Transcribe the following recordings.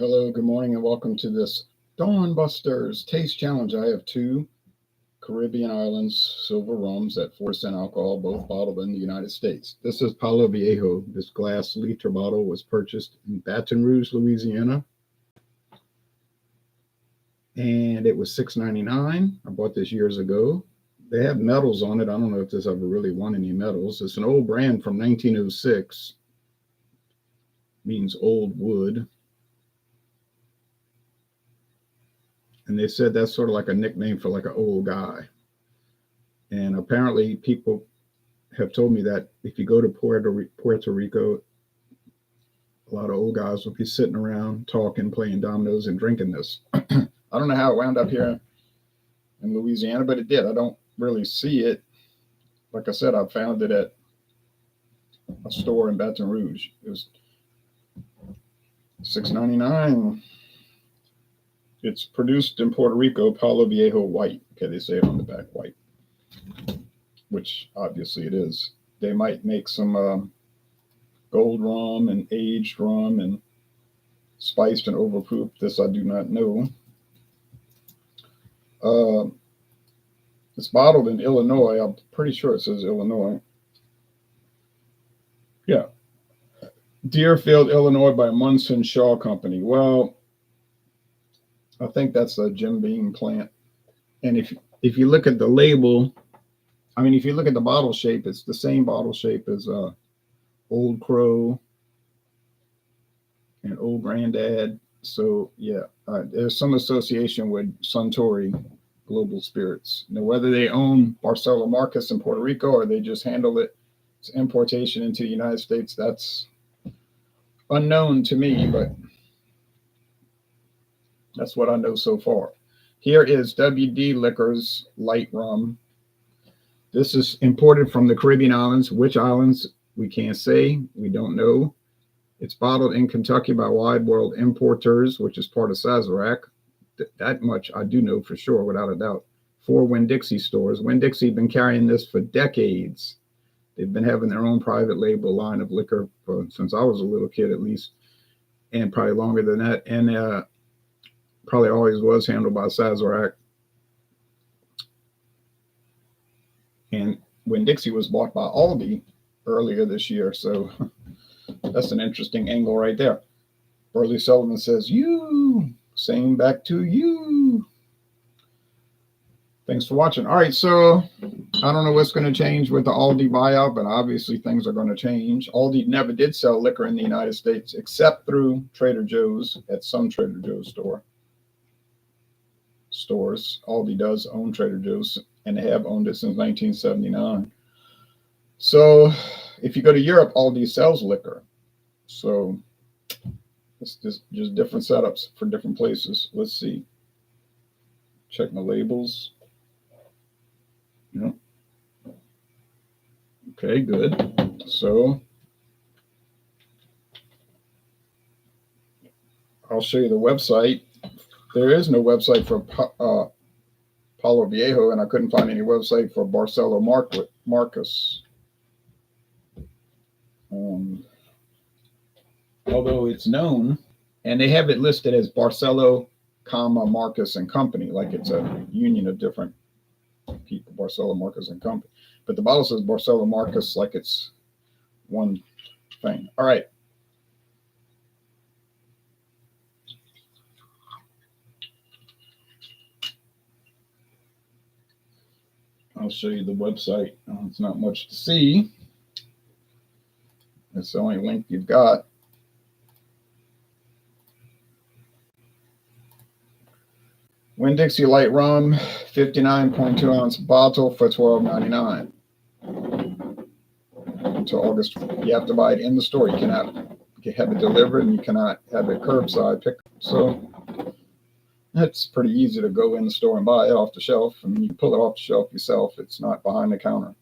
Hello, good morning, and welcome to this Dawn Busters Taste Challenge. I have two Caribbean Islands silver rums at 4% alcohol, both bottled in the United States. This is Palo Viejo. This glass liter bottle was purchased in Baton Rouge, Louisiana, and it was $6.99. I bought this years ago. They have medals on it. I don't know if this ever really won any medals. It's an old brand from 1906. Means old wood. And they said that's sort of like a nickname for like an old guy. And apparently people have told me that if you go to Puerto Rico, a lot of old guys will be sitting around talking, playing dominoes, and drinking this. I don't know how it wound up here in Louisiana, but it did. I don't really see it. Like I said, I found it at a store in Baton Rouge. It was $6.99. It's produced in Puerto Rico, Palo Viejo white. Okay, they say it on the back, white, which obviously it is. They might make some gold rum and aged rum and spiced and overproof. This I do not know. It's bottled in Illinois. I'm pretty sure it says Illinois. Yeah. Deerfield, Illinois by Munson Shaw Company. Well, I think that's a Jim Beam plant. And if you look at the label, I mean, if you look at the bottle shape, it's the same bottle shape as Old Crow and Old Granddad. So yeah, there's some association with Suntory Global Spirits. Now, whether they own Barcelo Marcus in Puerto Rico or they just handle its importation into the United States, that's unknown to me, but that's what I know so far. Here is WD Liquors Light Rum. This is imported from the Caribbean islands. Which islands, we can't say. We don't know. It's bottled in Kentucky by Wide World Importers, which is part of Sazerac. That much I do know for sure, without a doubt. 4 Winn-Dixie stores. Winn-Dixie have been carrying this for decades. They've been having their own private label line of liquor since I was a little kid, at least, and probably longer than that. And probably always was handled by Sazerac. And Winn-Dixie was bought by Aldi earlier this year, so that's an interesting angle right there. Burley Sullivan says, you, same back to you. Thanks for watching. All right, so I don't know what's going to change with the Aldi buyout, but obviously things are going to change. Aldi never did sell liquor in the United States except through Trader Joe's at some Trader Joe's stores. Aldi does own Trader Joe's, and they have owned it since 1979. So if you go to Europe, Aldi sells liquor. So it's just different setups for different places. Let's see. Check my labels. Yeah. Okay, good. So I'll show you the website. There is no website for Palo Viejo, and I couldn't find any website for Barcelo Marcus. Although it's known, and they have it listed as Barcelo, Marcus and Company, like it's a union of different people, Barcelo Marcus and Company. But the bottle says Barcelo Marcus like it's one thing. All right. I'll show you the website. It's not much to see. It's the only link you've got. Winn-Dixie Light Rum, 59.2 ounce bottle for $12.99. Until August, you have to buy it in the store. You cannot have it delivered, and you cannot have it curbside picked. So it's pretty easy to go in the store and buy it off the shelf, and you pull it off the shelf yourself. It's not behind the counter.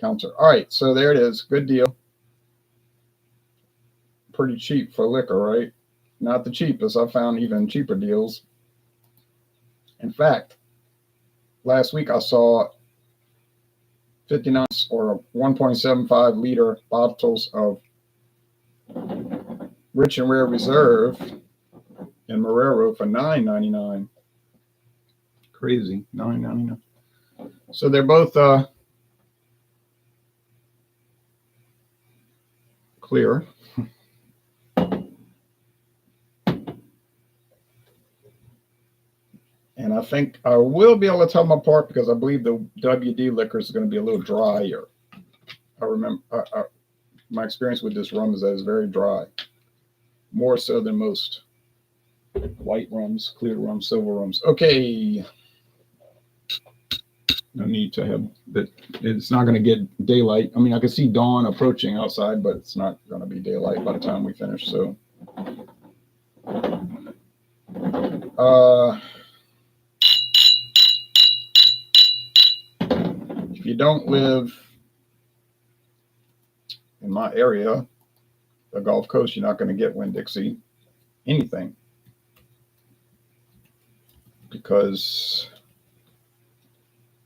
All right, so there it is. Good deal. Pretty cheap for liquor, right? Not the cheapest. I found even cheaper deals. In fact, last week I saw 59 or 1.75 liter bottles of Rich and Rare Reserve and Marrero for $9.99. Crazy, $9.99. So they're both clear. And I think I will be able to tell them apart because I believe the WD liquor is going to be a little drier. I remember my experience with this rum is that it's very dry, more so than most white rums, clear rums, silver rums. Okay. No need to have that. It's not going to get daylight. I mean, I can see dawn approaching outside, but it's not going to be daylight by the time we finish. So, if you don't live in my area, the Gulf Coast, you're not going to get Winn-Dixie anything because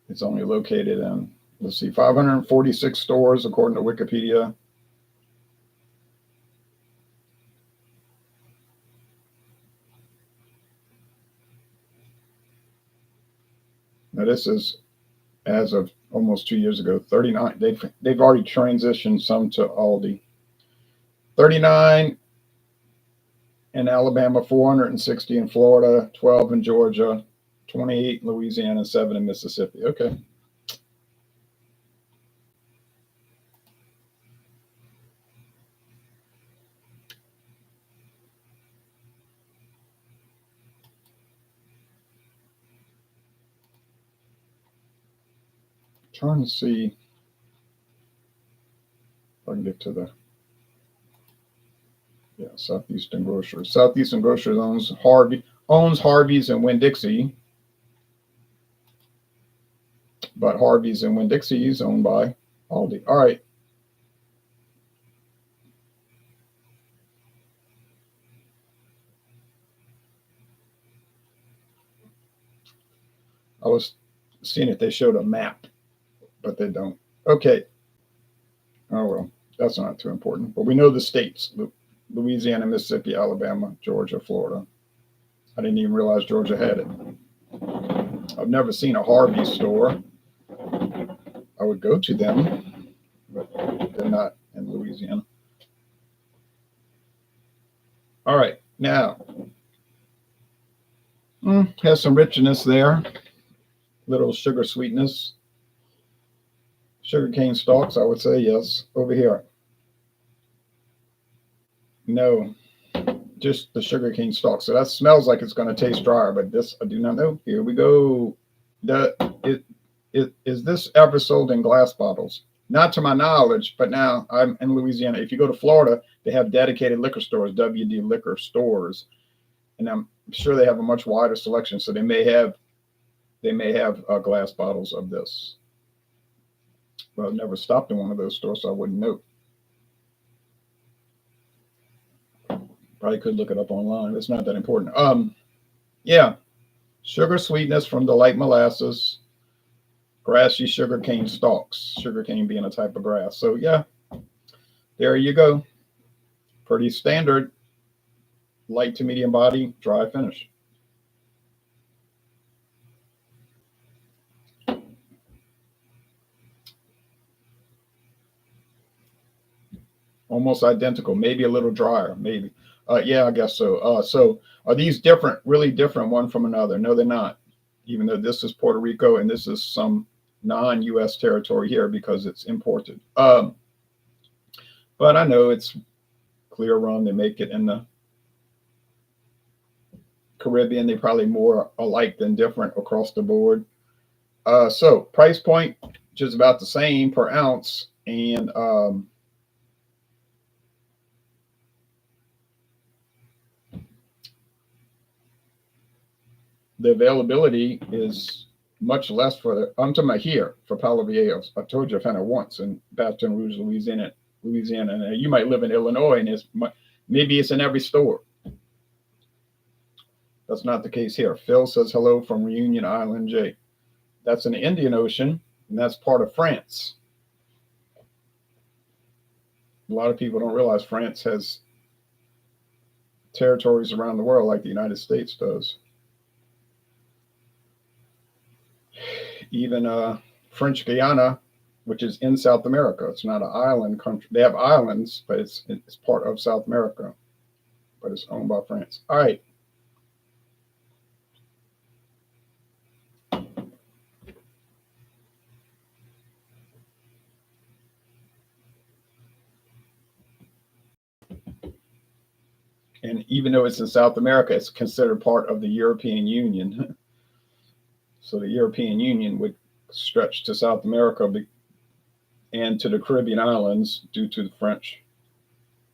it's only located in, let's see, 546 stores according to Wikipedia. Now this is as of almost 2 years ago, 39. They've already transitioned some to Aldi. 39 in Alabama, 460 in Florida, 12 in Georgia, 28 in Louisiana, 7 in Mississippi. Okay. Trying to see if I can get to the Southeastern Grocers. Southeastern Grocers owns Harvey's and Winn-Dixie, but Harvey's and Winn-Dixie is owned by Aldi. All right. I was seeing if they showed a map, but they don't. Okay. Oh, well, that's not too important. But we know the states: Louisiana, Mississippi, Alabama, Georgia, Florida. I didn't even realize Georgia had it. I've never seen a Harvey's store. I would go to them, but they're not in Louisiana. All right. Now, has some richness there. Little sugar sweetness. Sugarcane stalks, I would say, yes. Over here. No, just the sugarcane stalks. So that smells like it's going to taste drier, but this I do not know. Here we go. Is this ever sold in glass bottles? Not to my knowledge, but now I'm in Louisiana. If you go to Florida, they have dedicated liquor stores, WD liquor stores, and I'm sure they have a much wider selection. So they may have glass bottles of this. Well, I've never stopped in one of those stores, so I wouldn't know. Probably could look it up online. It's not that important. Yeah, sugar sweetness from the light molasses, grassy sugarcane stalks. Sugarcane being a type of grass. So yeah, there you go. Pretty standard, light to medium body, dry finish. Almost identical, maybe a little drier, maybe. Yeah, I guess so. So are these different, really different one from another? No, they're not. Even though this is Puerto Rico and this is some non-U.S. territory here because it's imported. But I know it's clear rum. They make it in the Caribbean. They probably more alike than different across the board. So price point, just about the same per ounce. And the availability is much less I'm talking about here for Palo Viejo. I told you I've had it once in Baton Rouge, Louisiana. And you might live in Illinois and maybe it's in every store. That's not the case here. Phil says hello from Reunion Island, J. That's in the Indian Ocean, and that's part of France. A lot of people don't realize France has territories around the world like the United States does. Even French Guiana, which is in South America. It's not an island country. They have islands, but it's part of South America, but it's owned by France. All right. And even though it's in South America, it's considered part of the European Union. So the European Union would stretch to South America and to the Caribbean islands due to the French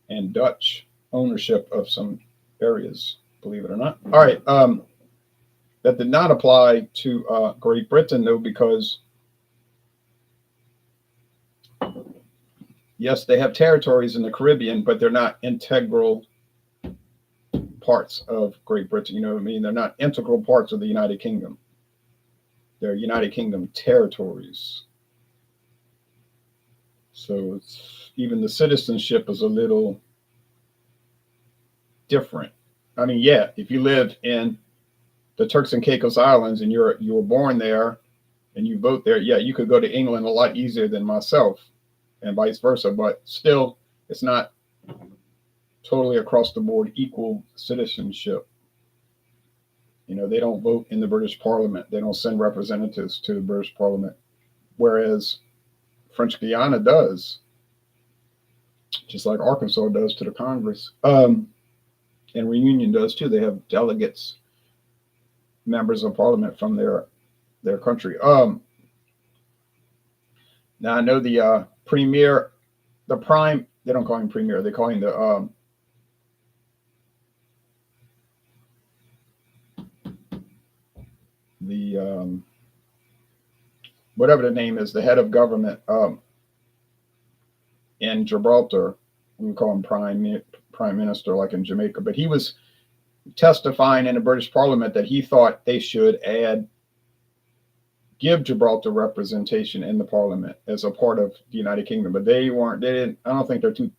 and Dutch ownership of some areas, believe it or not. All right. That did not apply to Great Britain, though, because yes, they have territories in the Caribbean, but they're not integral parts of Great Britain. You know what I mean? They're not integral parts of the United Kingdom. They're United Kingdom territories. So even the citizenship is a little different. I mean, yeah, if you live in the Turks and Caicos Islands and you were born there and you vote there, yeah, you could go to England a lot easier than myself and vice versa. But still, it's not totally across the board equal citizenship. You know, they don't vote in the British Parliament. They don't send representatives to the British Parliament, whereas French Guiana does, just like Arkansas does to the Congress. And Reunion does too. They have delegates, members of Parliament from their country. Now I know the premier, the prime. They don't call him premier. They call him the whatever the name is, the head of government in Gibraltar. We would call him prime minister, like in Jamaica. But he was testifying in the British Parliament that he thought they should give Gibraltar representation in the Parliament as a part of the United Kingdom. But they didn't. I don't think they're too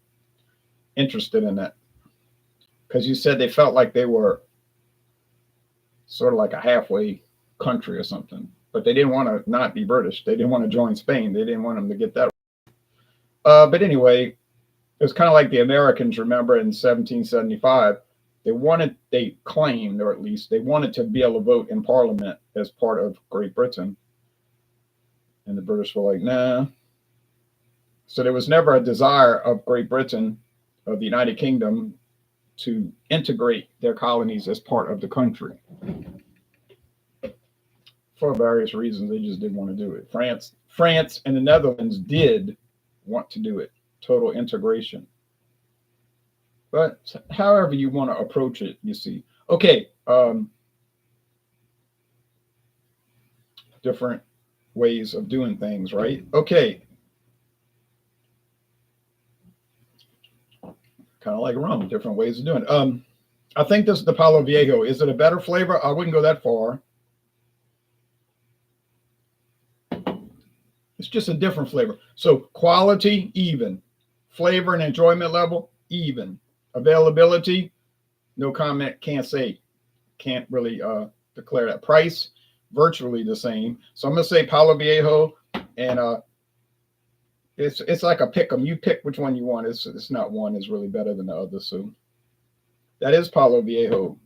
interested in that, because you said they felt like they were sort of like a halfway country or something. But they didn't want to not be British. They didn't want to join Spain. They didn't want them to get that. But anyway, it was kind of like the Americans, remember, in 1775. They claimed, or at least they wanted to be able to vote in Parliament as part of Great Britain. And the British were like, nah. So there was never a desire of Great Britain, of the United Kingdom, to integrate their colonies as part of the country. For various reasons, they just didn't want to do it. France and the Netherlands did want to do it, total integration. But however you want to approach it, you see. Okay, different ways of doing things, right? Okay. Kind of like rum, different ways of doing it. I think this is the Palo Viejo. Is it a better flavor? I wouldn't go that far. It's just a different flavor. So quality, even. Flavor and enjoyment level, even. Availability, no comment, can't say. Can't really declare that. Price, virtually the same. So I'm going to say Palo Viejo, and it's like a pick 'em. You pick which one you want. It's not one is really better than the other. So that is Palo Viejo.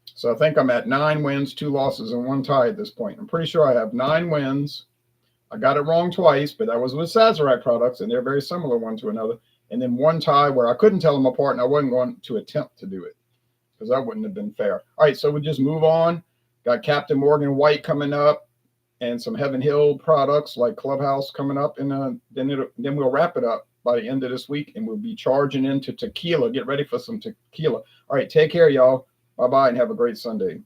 So I think I'm at 9 wins, 2 losses, and 1 tie at this point. I'm pretty sure I have 9 wins. I got it wrong twice, but that was with Sazerac products, and they're very similar one to another. And then 1 tie where I couldn't tell them apart, and I wasn't going to attempt to do it because that wouldn't have been fair. All right, so we'll just move on. Got Captain Morgan White coming up, and some Heaven Hill products like Clubhouse coming up, and then we'll wrap it up by the end of this week, and we'll be charging into tequila. Get ready for some tequila. All right, take care, y'all. Bye-bye, and have a great Sunday.